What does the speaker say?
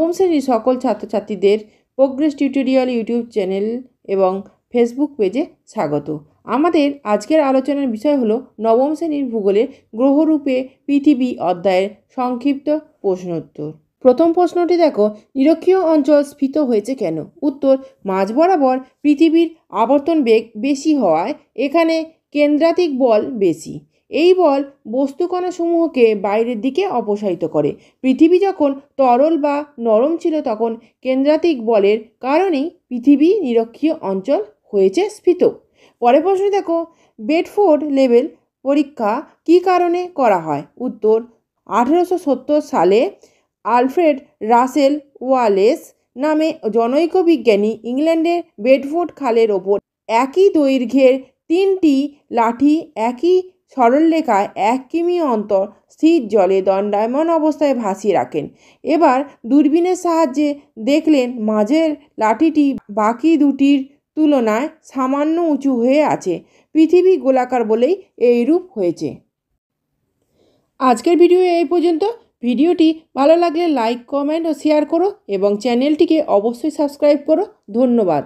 নবম শ্রেণীর সকল ছাত্রছাত্রীদের প্রোগ্রেস টিউটোরিয়াল ইউটিউব চ্যানেল এবং ফেসবুক পেজে স্বাগত। আমাদের আজকের আলোচনার বিষয় হলো নবম শ্রেণীর ভূগোলের গ্রহরূপে পৃথিবী অধ্যায়ের সংক্ষিপ্ত প্রশ্নোত্তর। প্রথম প্রশ্নটি দেখো, নিরক্ষীয় অঞ্চল স্ফীত হয়েছে কেন? উত্তর, মাঝ বরাবর পৃথিবীর আবর্তন বেগ বেশি হওয়ায় এখানে কেন্দ্রাতিক বল বেশি। এই বল বস্তুকণাসমূহকে বাইরের দিকে অপসারিত করে। পৃথিবী যখন তরল বা নরম ছিল তখন কেন্দ্রাতিক বলের কারণেই পৃথিবী নিরক্ষীয় অঞ্চল হয়েছে স্ফীত। পরের প্রশ্ন দেখো, বেডফোর্ড লেভেল পরীক্ষা কী কারণে করা হয়? উত্তর, 1870 সালে আলফ্রেড রাসেল ওয়ালেস নামে জনৈক বিজ্ঞানী ইংল্যান্ডের বেডফোর্ড খালের ওপর একই দৈর্ঘ্যের 3টি লাঠি একই সরলরেখায় 1 কিমি অন্তর স্থির জলে দণ্ডায়মান অবস্থায় ভাসিয়ে রাখেন। এবার দূরবীনের সাহায্যে দেখলেন মাঝের লাঠিটি বাকি দুটির তুলনায় সামান্য উঁচু হয়ে আছে। পৃথিবী গোলাকার বলেই এইরূপ হয়েছে। আজকের ভিডিও এই পর্যন্ত। ভিডিওটি ভালো লাগলে লাইক, কমেন্ট ও শেয়ার করো এবং চ্যানেলটিকে অবশ্যই সাবস্ক্রাইব করো। ধন্যবাদ।